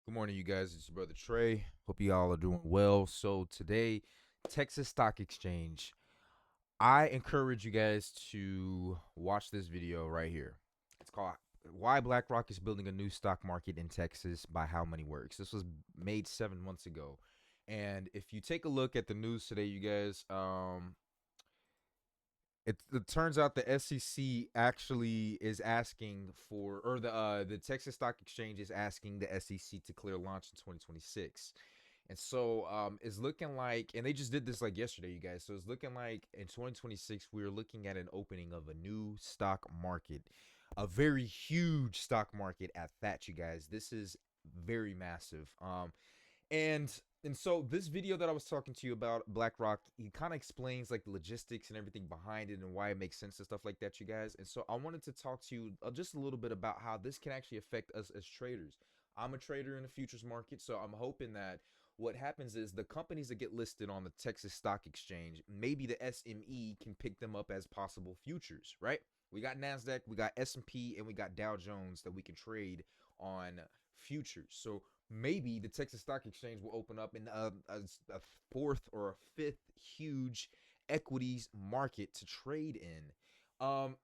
Good morning, you guys. It's your brother Trey. Hope you all are doing well. So today, Texas Stock Exchange. I encourage you guys to watch this video right here. It's called "Why BlackRock is Building a New Stock Market in Texas" by How Money Works. This was made 7 months ago, and if you take a look at the news today, you guys, it turns out the SEC actually is asking for, or the Texas Stock Exchange is asking the SEC to clear launch in 2026. And so it's looking like, and they just did this like yesterday, you guys. So it's looking like in 2026, we're looking at an opening of a new stock market, a very huge stock market at that, you guys. This is very massive. And and so this video that I was talking to you about, BlackRock, he kind of explains like the logistics and everything behind it and why it makes sense and stuff like that, you guys. And so I wanted to talk to you just a little bit about how this can actually affect us as traders. I'm a trader in the futures market, so I'm hoping that what happens is the companies that get listed on the Texas Stock Exchange, maybe the SME can pick them up as possible futures, right? We got NASDAQ, we got S&P, and we got Dow Jones that we can trade on futures. So maybe the Texas Stock Exchange will open up in a fourth or a fifth huge equities market to trade in.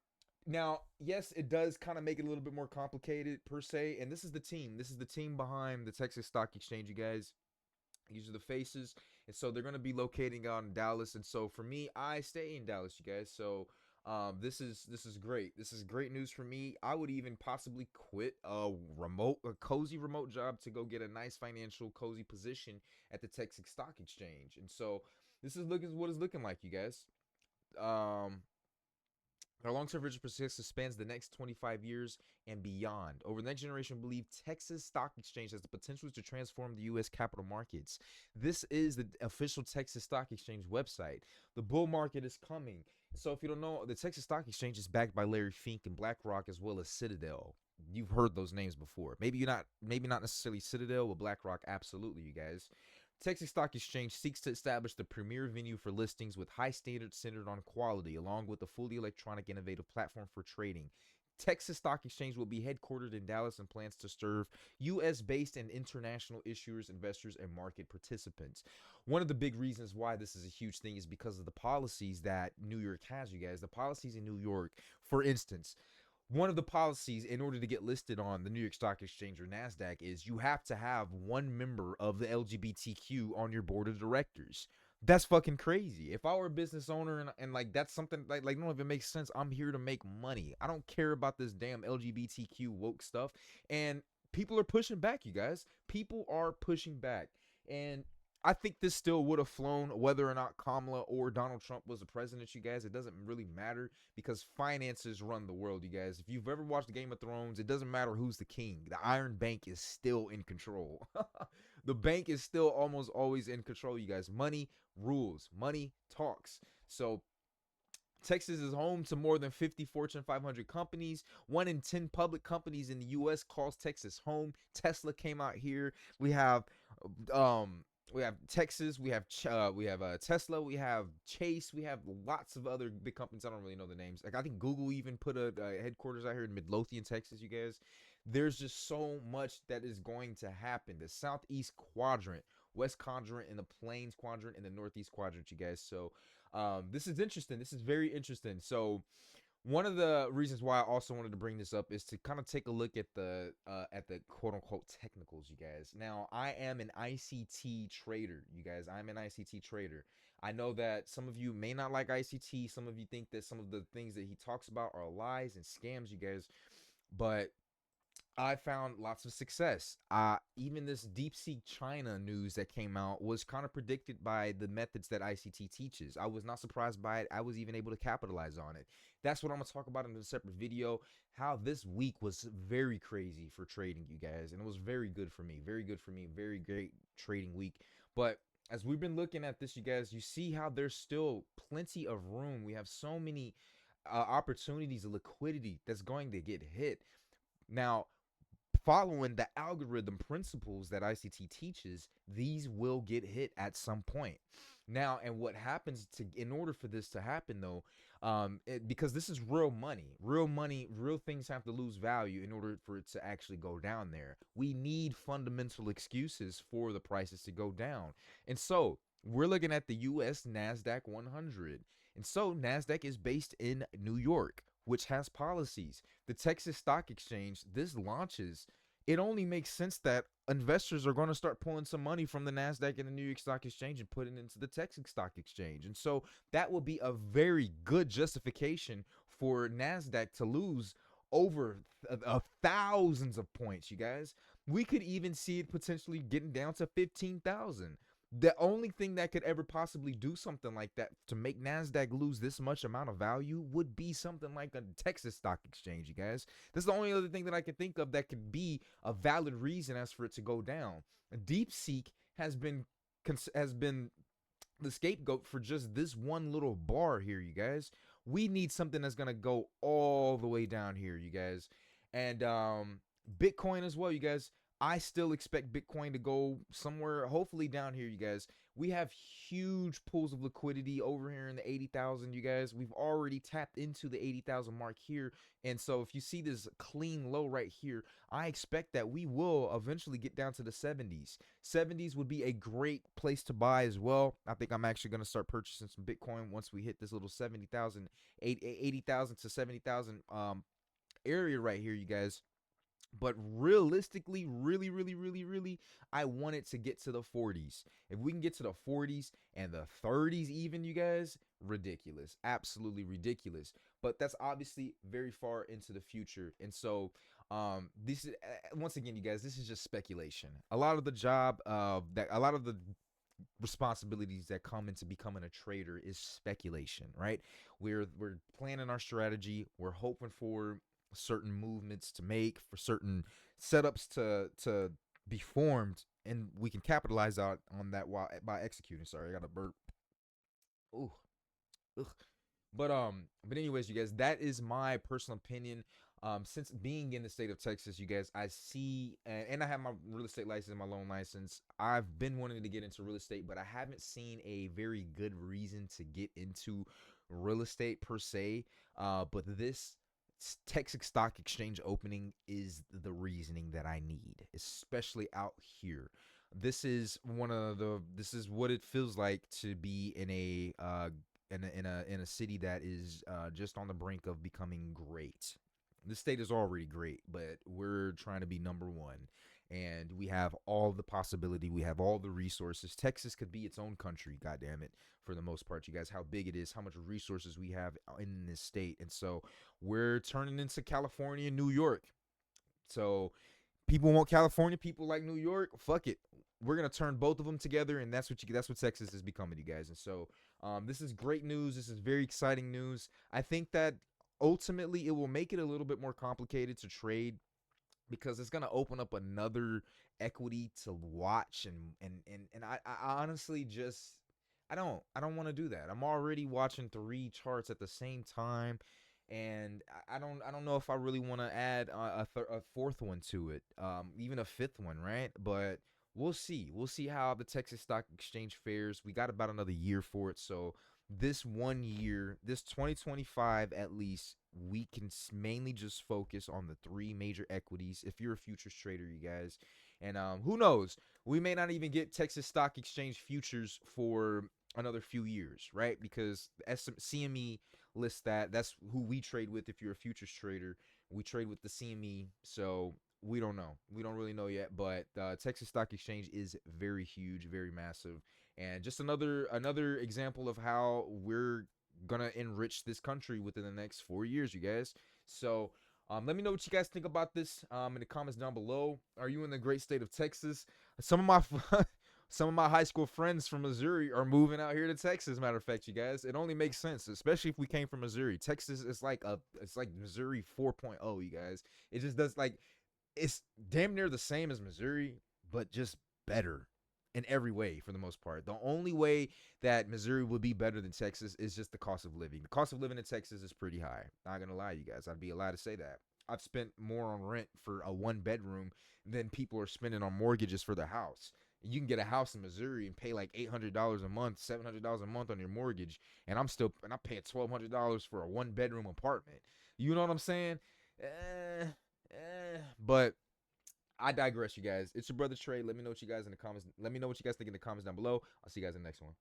Now, yes, it does kind of make it a little bit more complicated per se. And this is the team. This is the team behind the Texas Stock Exchange, you guys. These are the faces, and so they're going to be locating out in Dallas. And so for me, I stay in Dallas, you guys. So this is great. This is great news for me. I would even possibly quit a cozy remote job to go get a nice financial cozy position at the Texas Stock Exchange. And so this is looking what it's looking like, you guys. Um, our long-term vision for success spans the next 25 years and beyond. Over the next generation, believe Texas Stock Exchange has the potential to transform the U.S. capital markets. This is the official Texas Stock Exchange website. The bull market is coming. So if you don't know, the Texas Stock Exchange is backed by Larry Fink and BlackRock as well as Citadel. You've heard those names before. Maybe not necessarily Citadel, but BlackRock, absolutely, you guys. Texas Stock Exchange seeks to establish the premier venue for listings with high standards centered on quality, along with a fully electronic, innovative platform for trading. Texas Stock Exchange will be headquartered in Dallas and plans to serve U.S. based and international issuers, investors, and market participants. One of the big reasons why this is a huge thing is because of the policies that New York has, you guys. The policies in New York, for instance, one of the policies in order to get listed on the New York Stock Exchange or NASDAQ is you have to have one member of the LGBTQ on your board of directors. That's fucking crazy. If I were a business owner and like that's something like no, if it makes sense, I'm here to make money. I don't care about this damn LGBTQ woke stuff. And people are pushing back, you guys. People are pushing back. And I think this still would have flown whether or not Kamala or Donald Trump was the president, you guys. It doesn't really matter because finances run the world, you guys. If you've ever watched Game of Thrones, it doesn't matter who's the king. The Iron Bank is still in control. The bank is still almost always in control, you guys. Money rules, money talks. So Texas is home to more than 50 Fortune 500 companies. 1 in 10 public companies in the U.S. calls Texas home. Tesla came out here. Um, we have Texas. We have Tesla. We have Chase. We have lots of other big companies. I don't really know the names. Like I think Google even put a headquarters out here in Midlothian, Texas. You guys, there's just so much that is going to happen. The Southeast Quadrant, West Quadrant, and the Plains Quadrant, and the Northeast Quadrant. You guys, so this is interesting. This is very interesting. So one of the reasons why I also wanted to bring this up is to kind of take a look at the quote unquote technicals, you guys. Now, I am an ICT trader, you guys. I'm an ICT trader. I know that some of you may not like ICT. Some of you think that some of the things that he talks about are lies and scams, you guys. But I found lots of success. Even this deep sea China news that came out was kind of predicted by the methods that ICT teaches. I was not surprised by it. I was even able to capitalize on it. That's what I'm going to talk about in a separate video. How this week was very crazy for trading, you guys. And it was very good for me. Very good for me. Very great trading week. But as we've been looking at this, you guys, you see how there's still plenty of room. We have so many opportunities of liquidity that's going to get hit. Now, following the algorithm principles that ICT teaches, these will get hit at some point. Now, and what happens to in order for this to happen though, Because this is real money. Real money, real things have to lose value in order for it to actually go down there. We need fundamental excuses for the prices to go down. And so we're looking at the US NASDAQ 100. And so NASDAQ is based in New York, which has policies. The Texas Stock Exchange, this launches. It only makes sense that investors are going to start pulling some money from the NASDAQ and the New York Stock Exchange and putting it into the Texas Stock Exchange. And so that will be a very good justification for NASDAQ to lose over thousands of points, you guys. We could even see it potentially getting down to 15,000. The only thing that could ever possibly do something like that to make NASDAQ lose this much amount of value would be something like a Texas Stock Exchange, you guys. This is the only other thing that I can think of that could be a valid reason as for it to go down. DeepSeek has been the scapegoat for just this one little bar here, you guys. We need something that's gonna go all the way down here, you guys. And Bitcoin as well, you guys. I still expect Bitcoin to go somewhere, hopefully down here, you guys. We have huge pools of liquidity over here in the 80,000, you guys. We've already tapped into the 80,000 mark here. And so if you see this clean low right here, I expect that we will eventually get down to the 70s. 70s would be a great place to buy as well. I think I'm actually going to start purchasing some Bitcoin once we hit this little 70,000, 80,000 to 70,000 area right here, you guys. But realistically, really, I want it to get to the 40s. If we can get to the 40s and the 30s, even, you guys, ridiculous. Absolutely ridiculous. But that's obviously very far into the future. And so, this is, once again, you guys, this is just speculation. A lot of the responsibilities that come into becoming a trader is speculation, right? We're planning our strategy. We're hoping for certain movements to make, for certain setups to be formed, and we can capitalize on that while by executing. Sorry, I got a burp. Ooh, ugh. But anyways, you guys, that is my personal opinion. Since being in the state of Texas, you guys, I see, and I have my real estate license, my loan license. I've been wanting to get into real estate, but I haven't seen a very good reason to get into real estate per se. But this Texas Stock Exchange opening is the reasoning that I need, especially out here. This is what it feels like to be in a city that is just on the brink of becoming great. The state is already great, but we're trying to be number one. And we have all the possibility. We have all the resources. Texas could be its own country, God damn it, for the most part, you guys. How big it is, how much resources we have in this state. And so we're turning into California and New York. So people want California, people like New York. Fuck it, we're gonna turn both of them together, and that's what Texas is becoming, you guys. And so this is great news. This is very exciting news. I think that ultimately it will make it a little bit more complicated to trade, because it's gonna open up another equity to watch, and I honestly just I don't want to do that. I'm already watching three charts at the same time, and I don't know if I really want to add a fourth one to it, even a fifth one, right? But we'll see how the Texas Stock Exchange fares. We got about another year for it, so this one year, this 2025 at least, we can mainly just focus on the three major equities if you're a futures trader, you guys. And who knows, we may not even get Texas Stock Exchange futures for another few years, right? Because the CME lists that's who we trade with. If you're a futures trader, we trade with the CME. So we don't know, we don't really know yet. But Texas Stock Exchange is very huge, very massive, and just another example of how we're gonna enrich this country within the next 4 years, you guys. So let me know what you guys think about this in the comments down below. Are you in the great state of Texas? Some of my some of my high school friends from Missouri are moving out here to Texas. Matter of fact, you guys, it only makes sense, especially if we came from Missouri. Texas is it's like Missouri 4.0, you guys. It just does like, it's damn near the same as Missouri, but just better in every way for the most part. The only way that Missouri would be better than Texas is just the cost of living. The cost of living in Texas is pretty high. Not gonna lie, you guys. I'd be allowed to say that. I've spent more on rent for a one bedroom than people are spending on mortgages for their house. You can get a house in Missouri and pay like $800 a month, $700 a month on your mortgage, and I'm paying $1,200 for a 1 bedroom apartment. You know what I'm saying? But I digress, you guys. It's your brother Trey. Let me know what you guys in the comments. Let me know what you guys think in the comments down below. I'll see you guys in the next one.